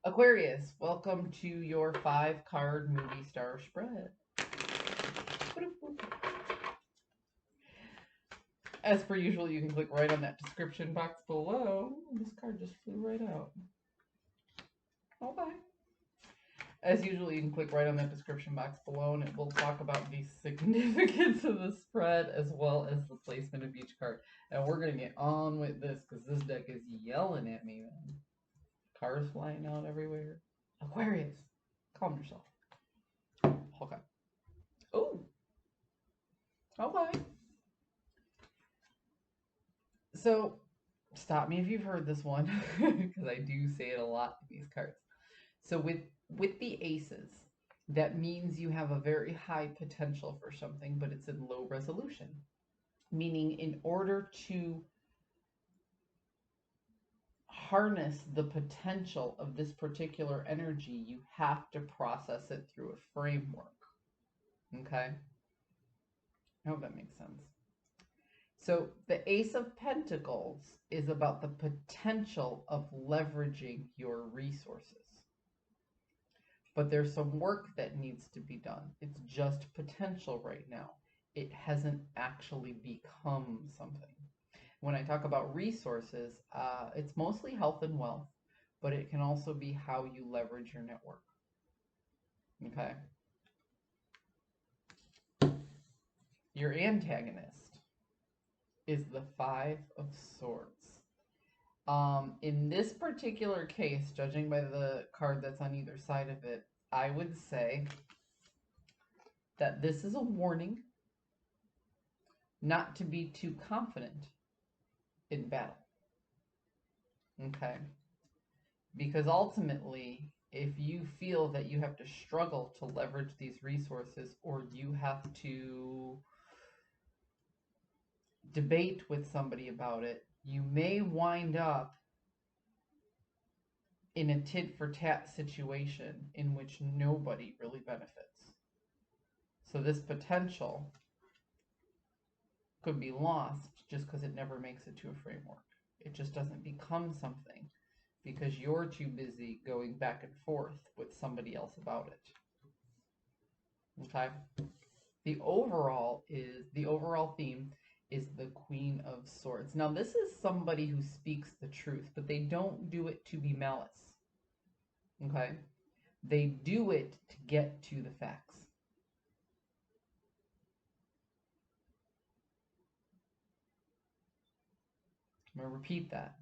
Aquarius, welcome to your 5 card movie star spread. As per usual, you can click right on that description box below. This card just flew right out. Okay. As usual, you can click right on that description box below and it will talk about the significance of the spread as well as the placement of each card. And we're going to get on with this because this deck is yelling at me, man. Cars flying out everywhere. Aquarius, calm yourself. Okay. Oh, okay. So, stop me if you've heard this one because I do say it a lot in these cards. So with the aces, that means you have a very high potential for something, but it's in low resolution. Meaning in order to harness the potential of this particular energy, you have to process it through a framework. Okay? I hope that makes sense. So the Ace of Pentacles is about the potential of leveraging your resources. But there's some work that needs to be done. It's just potential right now. It hasn't actually become something. When I talk about resources, it's mostly health and wealth, but it can also be how you leverage your network. Okay? Your antagonist is the Five of Swords. In this particular case, judging by the card that's on either side of it, I would say that this is a warning not to be too confident in battle. Okay? Because ultimately, if you feel that you have to struggle to leverage these resources or you have to debate with somebody about it, you may wind up in a tit for tat situation in which nobody really benefits. So this potential could be lost just because it never makes it to a framework. It just doesn't become something because you're too busy going back and forth with somebody else about it. Okay? The overall theme is the Queen of Swords. Now, this is somebody who speaks the truth, but they don't do it to be malice. Okay? They do it to get to the facts. I'm going to repeat that.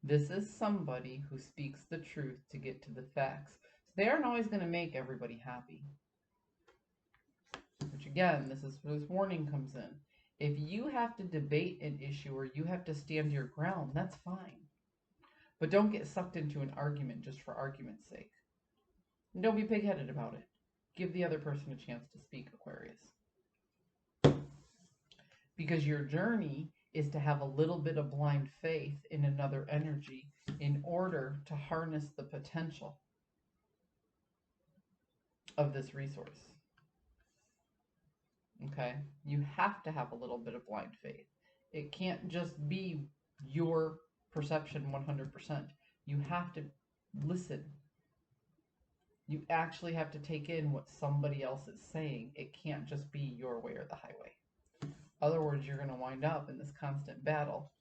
This is somebody who speaks the truth to get to the facts. So they aren't always going to make everybody happy. Which again, this is where this warning comes in. If you have to debate an issue or you have to stand your ground, that's fine. But don't get sucked into an argument just for argument's sake. And don't be pig-headed about it. Give the other person a chance to speak, Aquarius. Because your journey is to have a little bit of blind faith in another energy in order to harness the potential of this resource. Okay? You have to have a little bit of blind faith. It can't just be your perception 100%. You have to listen. You actually have to take in what somebody else is saying. It can't just be your way or the highway. Other words, you're going to wind up in this constant battle.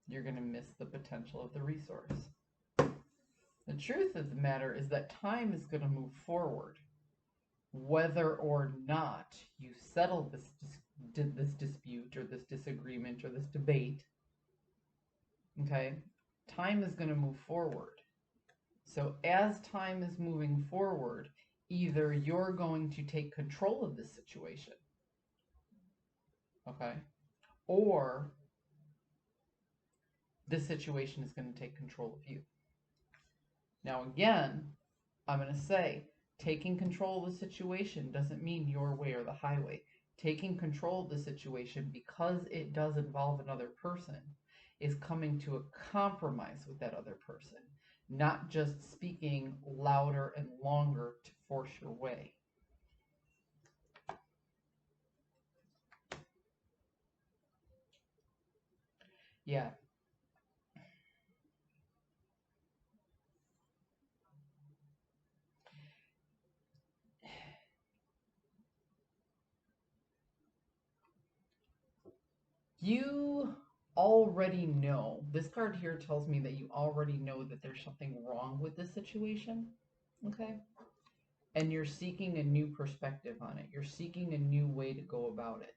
You're going to miss the potential of the resource. The truth of the matter is that time is going to move forward. Whether or not you settle this dispute or this disagreement or this debate, okay, time is going to move forward. So as time is moving forward, either you're going to take control of this situation, okay, or this situation is going to take control of you. Now again, I'm going to say, taking control of the situation doesn't mean your way or the highway. Taking control of the situation, because it does involve another person, is coming to a compromise with that other person, not just speaking louder and longer to force your way. Yeah. You already know. This card here tells me that you already know that there's something wrong with this situation. Okay? And you're seeking a new perspective on it. You're seeking a new way to go about it.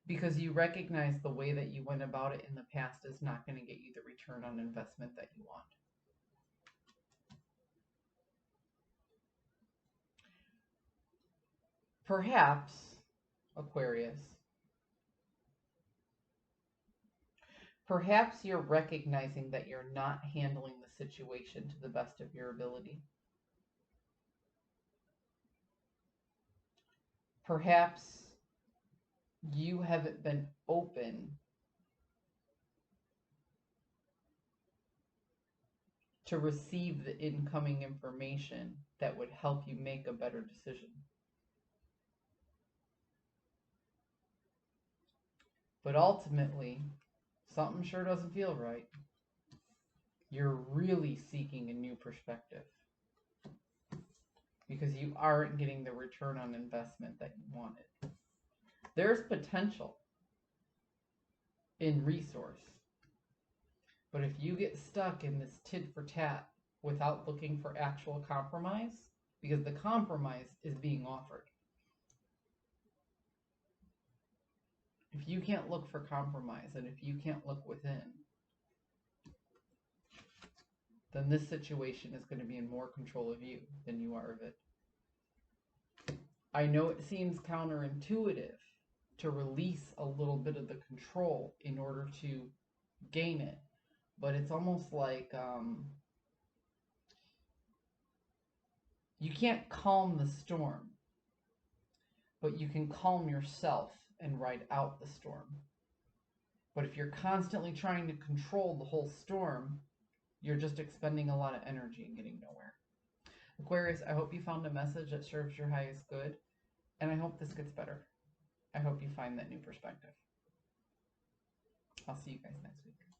Because you recognize the way that you went about it in the past is not going to get you the return on investment that you want. Perhaps, Aquarius, perhaps you're recognizing that you're not handling the situation to the best of your ability. Perhaps you haven't been open to receive the incoming information that would help you make a better decision. But ultimately, something sure doesn't feel right. You're really seeking a new perspective because you aren't getting the return on investment that you wanted. There's potential in resource, but if you get stuck in this tit for tat without looking for actual compromise, because the compromise is being offered. If you can't look for compromise and if you can't look within, then this situation is going to be in more control of you than you are of it. I know it seems counterintuitive to release a little bit of the control in order to gain it, but it's almost like you can't calm the storm, but you can calm yourself and ride out the storm. But if you're constantly trying to control the whole storm, you're just expending a lot of energy and getting nowhere. Aquarius, I hope you found a message that serves your highest good, and I hope this gets better. I hope you find that new perspective. I'll see you guys next week.